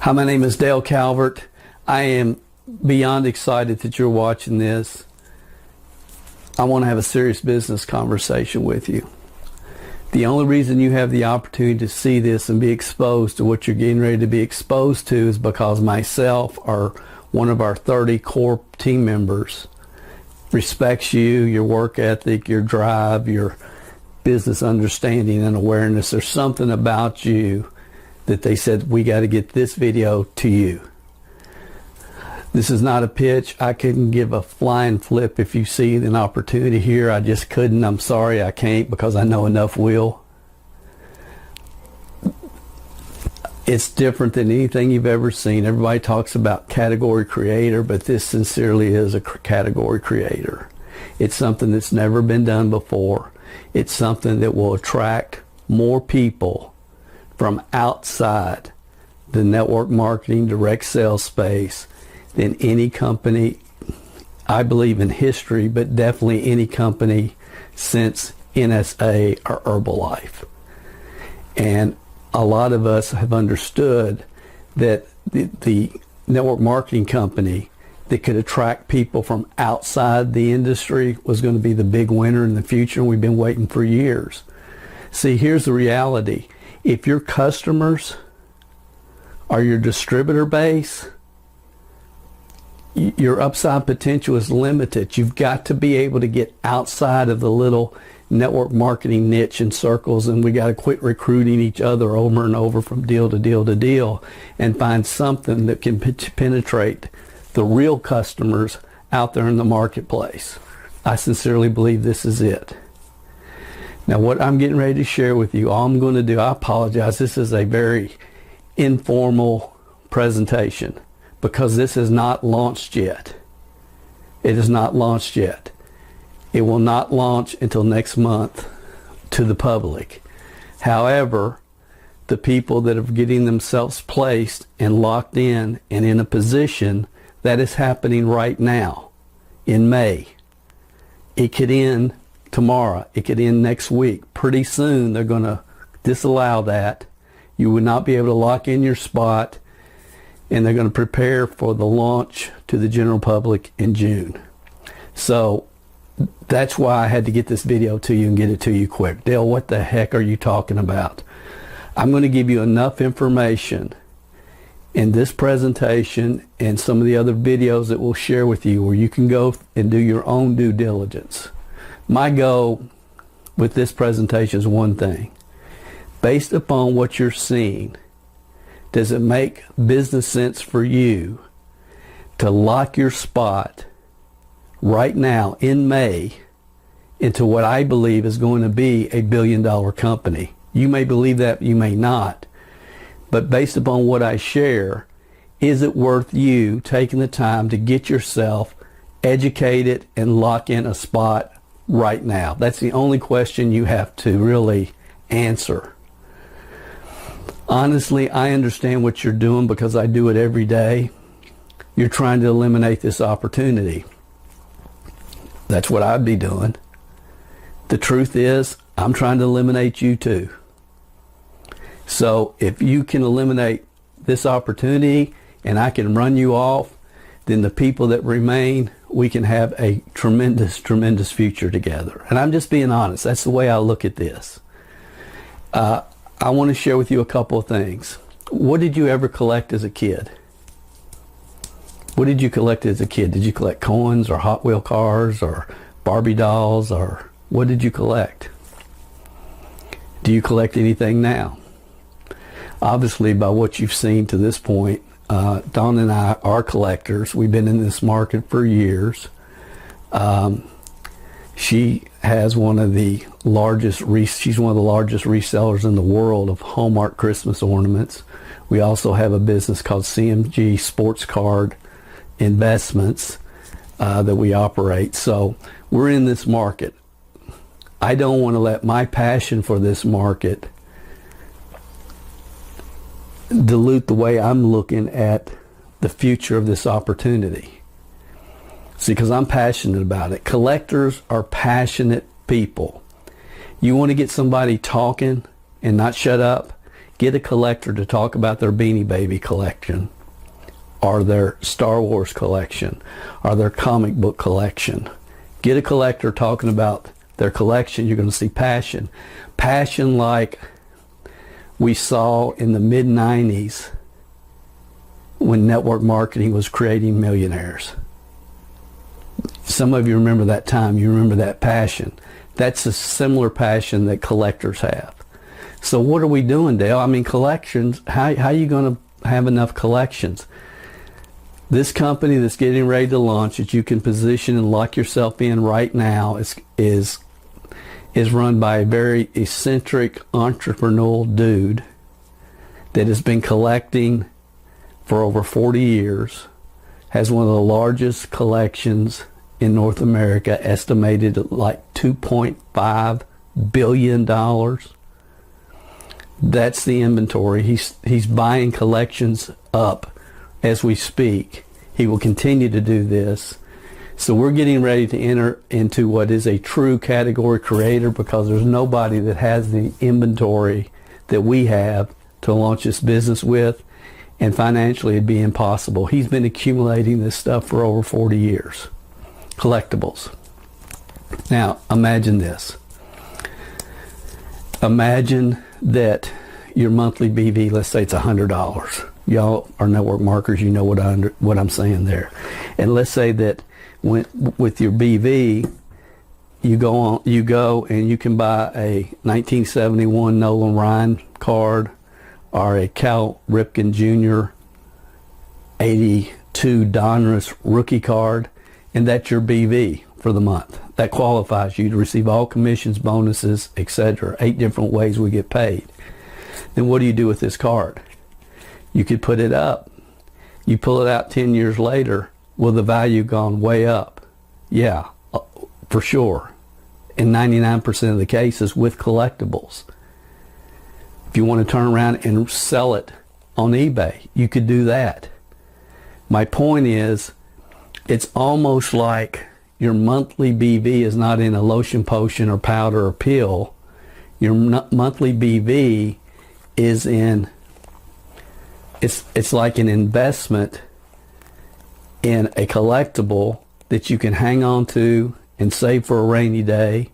Hi, my name is Dale Calvert. I am beyond excited that you're watching this. I want to have a serious business conversation with you. The only reason you have the opportunity to see this and be exposed to what you're getting ready to be exposed to is because myself or one of our 30 core team members respects you, your work ethic, your drive, your business understanding and awareness. There's something about you that they said, we got to get this video to you. This is not a pitch. I couldn't give a flying flip if you see an opportunity here. I just couldn't. I'm sorry I can't, because I know enough will. It's different than anything you've ever seen. Everybody talks about category creator, but this sincerely is a category creator. It's something that's never been done before. It's something that will attract more people from outside the network marketing direct sales space than any company, I believe, in history, but definitely any company since NSA or Herbalife. And a lot of us have understood that the network marketing company that could attract people from outside the industry was going to be the big winner in the future, and we've been waiting for years. See, here's the reality. If your customers are your distributor base, your upside potential is limited. You've got to be able to get outside of the little network marketing niche and circles, and we got to quit recruiting each other over and over from deal to deal to deal and find something that can penetrate the real customers out there in the marketplace. I sincerely believe this is it. Now, what I'm getting ready to share with you, all I'm going to do, I apologize, this is a very informal presentation because this is not launched yet. It is not launched yet. It will not launch until next month to the public. However, the people that are getting themselves placed and locked in and in a position, that is happening right now in May. It could end tomorrow. It could end next week. Pretty soon they're going to disallow that. You would not be able to lock in your spot, and they're going to prepare for the launch to the general public in June. So that's why I had to get this video to you and get it to you quick. Dale, what the heck are you talking about? I'm going to give you enough information in this presentation and some of the other videos that we'll share with you where you can go and do your own due diligence. My goal with this presentation is one thing. Based upon what you're seeing, does it make business sense for you to lock your spot right now in May into what I believe is going to be a billion-dollar company? You may believe that, you may not. But based upon what I share, is it worth you taking the time to get yourself educated and lock in a spot right now? That's the only question you have to really answer. Honestly, I understand what you're doing because I do it every day. You're trying to eliminate this opportunity. That's what I'd be doing. The truth is, I'm trying to eliminate you too. So if you can eliminate this opportunity and I can run you off, then the people that remain, we can have a tremendous, tremendous future together. And I'm just being honest. That's the way I look at this. I want to share with you a couple of things. What did you ever collect as a kid? What did you collect as a kid? Did you collect coins or Hot Wheel cars or Barbie dolls, or what did you collect? Do you collect anything now? Obviously, by what you've seen to this point, Dawn and I are collectors. We've been in this market for years. She has one of the largest, she's one of the largest resellers in the world of Hallmark Christmas ornaments. We also have a business called CMG Sports Card Investments that we operate. So we're in this market. I don't want to let my passion for this market dilute the way I'm looking at the future of this opportunity. See, because I'm passionate about it. Collectors are passionate people. You want to get somebody talking and not shut up? Get a collector to talk about their Beanie Baby collection, or their Star Wars collection, or their comic book collection. Get a collector talking about their collection. You're going to see passion. Passion like we saw in the mid-90s when network marketing was creating millionaires. Some of you remember that time. You remember that passion. That's a similar passion that collectors have. So what are we doing, Dale? I mean, collections, how are you going to have enough collections? This company that's getting ready to launch that you can position and lock yourself in right now is run by a very eccentric entrepreneurial dude that has been collecting for over 40 years, has one of the largest collections in North America, estimated at like $2.5 billion. That's the inventory. He's buying collections up as we speak. He will continue to do this. So we're getting ready to enter into what is a true category creator, because there's nobody that has the inventory that we have to launch this business with, and financially it'd be impossible. He's been accumulating this stuff for over 40 years. Collectibles. Now imagine this. Imagine that your monthly BV, let's say it's $100. Y'all are network marketers, you know what I'm saying there. And let's say that with your BV, you go and you can buy a 1971 Nolan Ryan card, or a Cal Ripken Jr. 82 Donruss rookie card, and that's your BV for the month. That qualifies you to receive all commissions, bonuses, etc. 8 different ways we get paid. Then what do you do with this card? You could put it up. You pull it out 10 years later, will the value gone way up? Yeah, for sure. In 99% of the cases with collectibles. If you want to turn around and sell it on eBay, you could do that. My point is, it's almost like your monthly BV is not in a lotion, potion, or powder or pill. Your monthly BV is in, it's like an investment in a collectible that you can hang on to and save for a rainy day,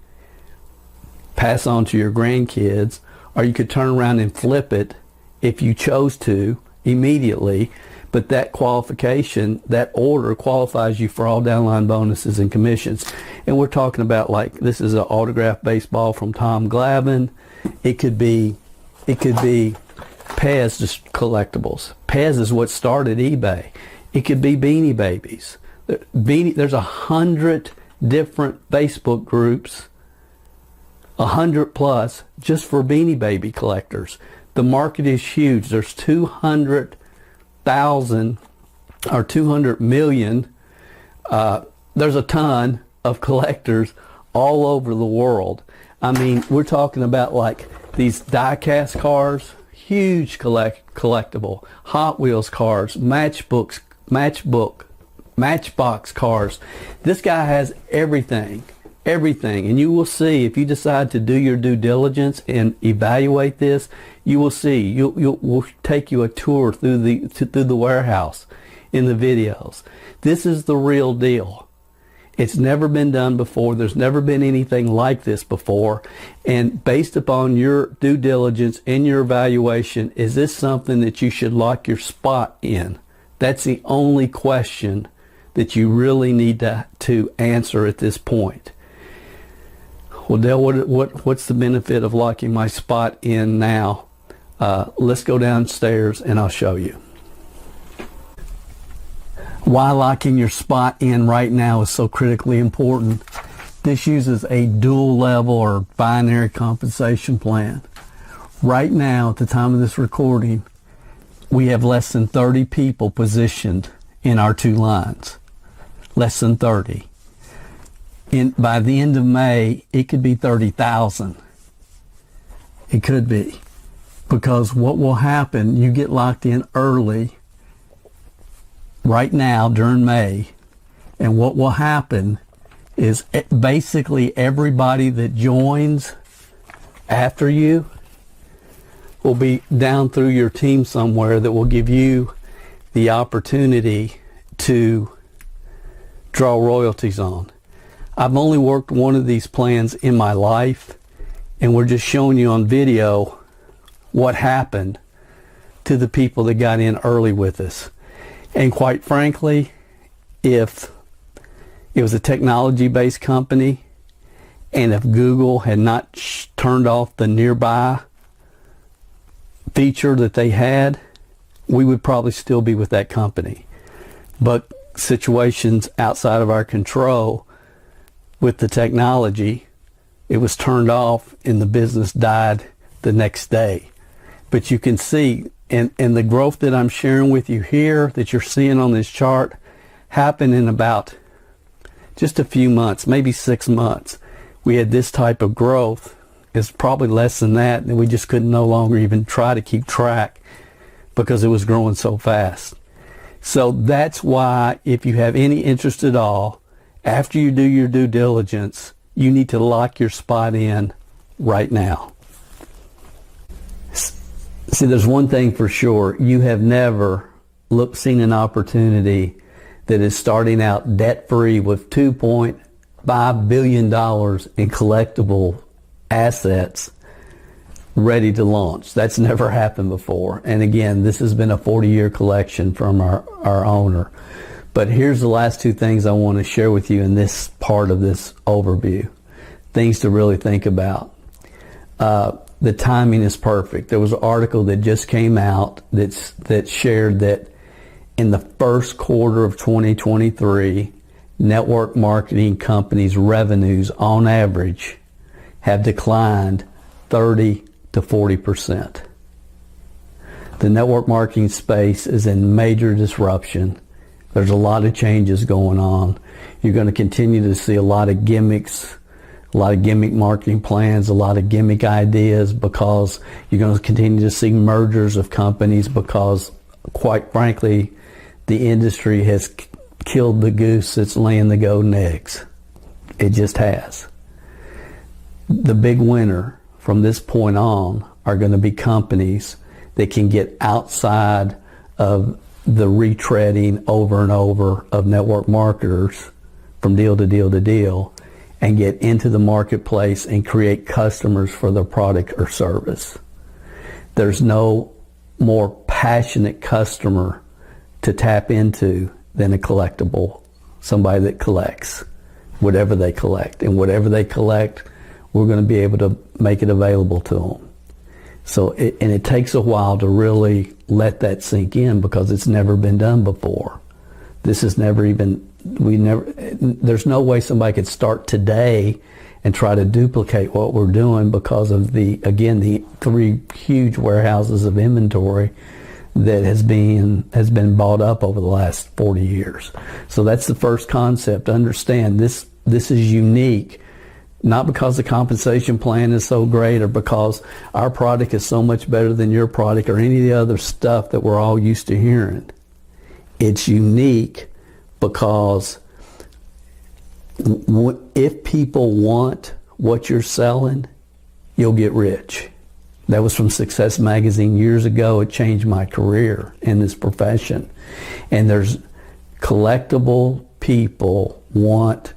pass on to your grandkids, or you could turn around and flip it if you chose to immediately. But that qualification, that order qualifies you for all downline bonuses and commissions. And we're talking about, like, this is an autographed baseball from Tom Glavine. It could be Pez, just collectibles. Pez is what started eBay. It could be Beanie Babies. There's 100 different Facebook groups, 100 plus, just for Beanie Baby collectors. The market is huge. There's 200,000 or 200 million. There's a ton of collectors all over the world. I mean, we're talking about like these die-cast cars, huge collectible. Hot Wheels cars, Matchbox cars. This guy has everything. And you will see, if you decide to do your due diligence and evaluate this, you will see. We'll take you a tour through the warehouse in the videos. This is the real deal. It's never been done before. There's never been anything like this before. And based upon your due diligence and your evaluation, is this something that you should lock your spot in? That's the only question that you really need to answer at this point. Well, Dale, what's the benefit of locking my spot in now? Let's go downstairs and I'll show you. Why locking your spot in right now is so critically important. This uses a dual level or binary compensation plan. Right now, at the time of this recording, we have less than 30 people positioned in our 2 lines. Less than 30. By the end of May, it could be 30,000. It could be. Because what will happen, you get locked in early, right now during May, and what will happen is basically everybody that joins after you will be down through your team somewhere that will give you the opportunity to draw royalties on. I've only worked one of these plans in my life, and we're just showing you on video what happened to the people that got in early with us. And quite frankly, if it was a technology-based company, and if Google had not turned off the nearby feature that they had, we would probably still be with that company. But situations outside of our control with the technology, it was turned off and the business died the next day. But you can see, and the growth that I'm sharing with you here, that you're seeing on this chart, happened in about just a few months, maybe 6 months. We had this type of growth. It's probably less than that, and we just couldn't no longer even try to keep track because it was growing so fast. So that's why, if you have any interest at all, after you do your due diligence, you need to lock your spot in right now. See, there's one thing for sure. You have never seen an opportunity that is starting out debt-free with $2.5 billion in collectible assets ready to launch. That's never happened before. And again, this has been a 40-year collection from our owner. But here's the last two things I want to share with you in this part of this overview. Things to really think about. The timing is perfect. There was an article that just came out that shared that in the first quarter of 2023, network marketing companies' revenues on average have declined 30 to 40%. The network marketing space is in major disruption. There's a lot of changes going on. You're going to continue to see a lot of gimmicks, a lot of gimmick marketing plans, a lot of gimmick ideas, because you're going to continue to see mergers of companies, because quite frankly, the industry has killed the goose that's laying the golden eggs. It just has. The big winner from this point on are going to be companies that can get outside of the retreading over and over of network marketers from deal to deal to deal, and get into the marketplace and create customers for their product or service. There's no more passionate customer to tap into than a collectible, somebody that collects whatever they collect. And whatever they collect, we're going to be able to make it available to them. So, it takes a while to really let that sink in, because it's never been done before. This is there's no way somebody could start today and try to duplicate what we're doing, because of the 3 huge warehouses of inventory that has been bought up over the last 40 years. So that's the first concept. Understand this is unique, not because the compensation plan is so great, or because our product is so much better than your product, or any of the other stuff that we're all used to hearing. It's unique because if people want what you're selling, you'll get rich. That was from Success Magazine years ago. It changed my career in this profession. And there's collectible people want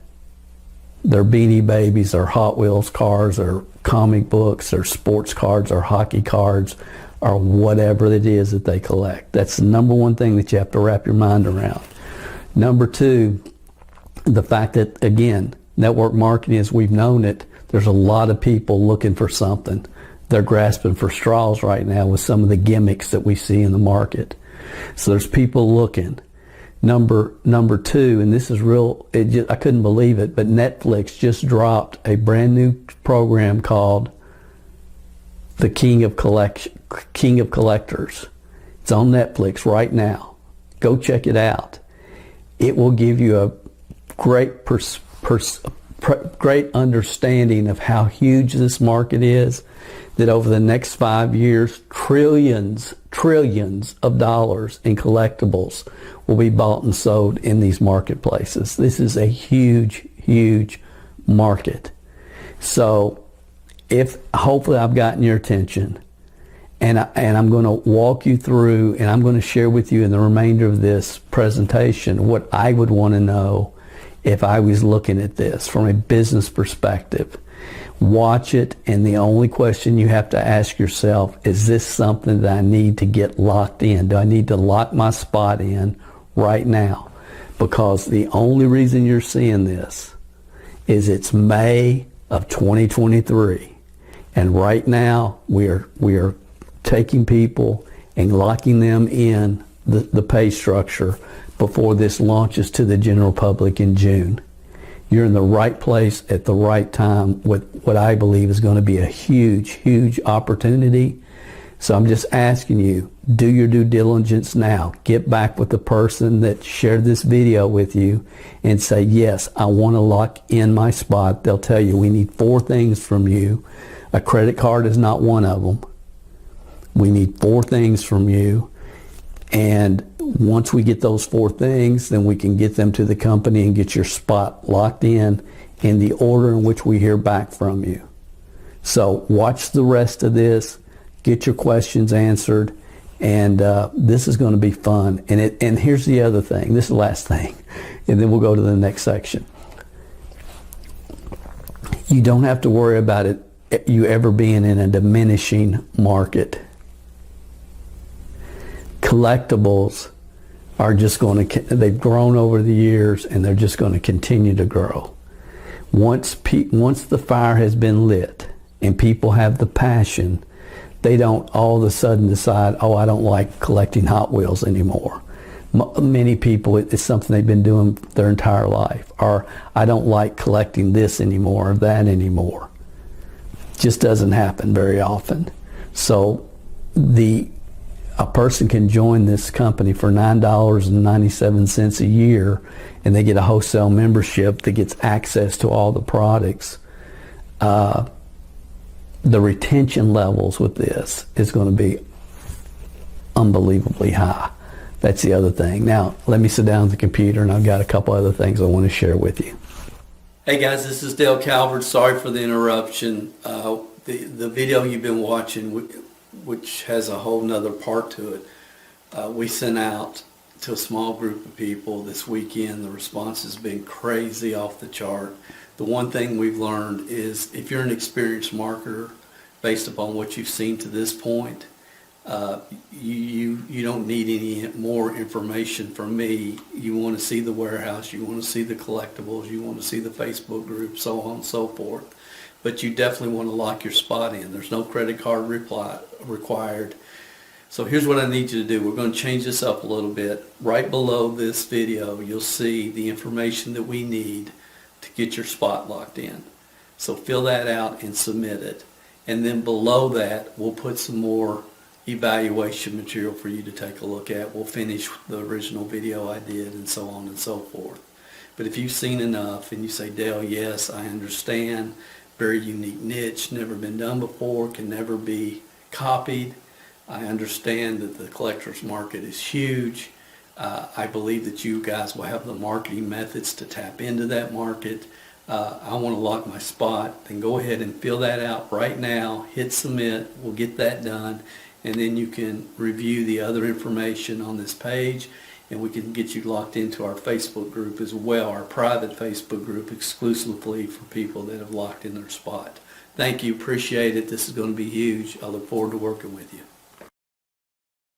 their Beanie Babies or Hot Wheels cars or comic books or sports cards or hockey cards or whatever it is that they collect. That's the number one thing that you have to wrap your mind around. Number two, the fact that, again, network marketing as we've known it, there's a lot of people looking for something. They're grasping for straws right now with some of the gimmicks that we see in the market. So there's people looking. Number two, and this is real, I couldn't believe it, but Netflix just dropped a brand new program called The King of Collectors. It's on Netflix right now. Go check it out. It will give you a great great understanding of how huge this market is, that over the next 5 years, trillions of dollars in collectibles will be bought and sold in these marketplaces. This is a huge, huge market. So hopefully I've gotten your attention, And I'm going to walk you through, and I'm going to share with you in the remainder of this presentation what I would want to know if I was looking at this from a business perspective. Watch it, and the only question you have to ask yourself, is this something that I need to get locked in? Do I need to lock my spot in right now? Because the only reason you're seeing this is it's May of 2023, and right now we are taking people and locking them in the pay structure before this launches to the general public in June. You're in the right place at the right time with what I believe is going to be a huge, huge opportunity. So I'm just asking you, do your due diligence now. Get back with the person that shared this video with you and say, yes, I want to lock in my spot. They'll tell you we need 4 things from you. A credit card is not one of them. We need 4 things from you. And once we get those 4 things, then we can get them to the company and get your spot locked in the order in which we hear back from you. So watch the rest of this, get your questions answered, and this is going to be fun. And here's the other thing, this is the last thing, and then we'll go to the next section. You don't have to worry about you ever being in a diminishing market. Collectibles are just going to, they've grown over the years, and they're just going to continue to grow. Once the fire has been lit and people have the passion, they don't all of a sudden decide, oh, I don't like collecting Hot Wheels anymore. Many people, it's something they've been doing their entire life. Or I don't like collecting this anymore or that anymore. Just doesn't happen very often. So a person can join this company for $9.97 a year, and they get a wholesale membership that gets access to all the products. The retention levels with this is going to be unbelievably high. That's the other thing. Now, let me sit down at the computer, and I've got a couple other things I want to share with you. Hey guys, this is Dale Calvert. Sorry for the interruption. The video you've been watching, which has a whole nother part to it, we sent out to a small group of people this weekend. The response has been crazy, off the chart. The one thing we've learned is if you're an experienced marketer, based upon what you've seen to this point, you don't need any more information from me. You want to see the warehouse, you want to see the collectibles, you want to see the Facebook group, so on and so forth. But you definitely want to lock your spot in. There's no credit card required. So here's what I need you to do. We're going to change this up a little bit. Right below this video, you'll see the information that we need to get your spot locked in. So fill that out and submit it. And then below that, we'll put some more evaluation material for you to take a look at. We'll finish the original video I did, and so on and so forth. But if you've seen enough and you say, Dale, yes, I understand, very unique niche, never been done before, can never be copied. I understand that the collector's market is huge. I believe that you guys will have the marketing methods to tap into that market. I want to lock my spot. Then go ahead and fill that out right now. Hit submit. We'll get that done. And then you can review the other information on this page, and we can get you locked into our Facebook group as well, our private Facebook group exclusively for people that have locked in their spot. Thank you. Appreciate it. This is going to be huge. I look forward to working with you.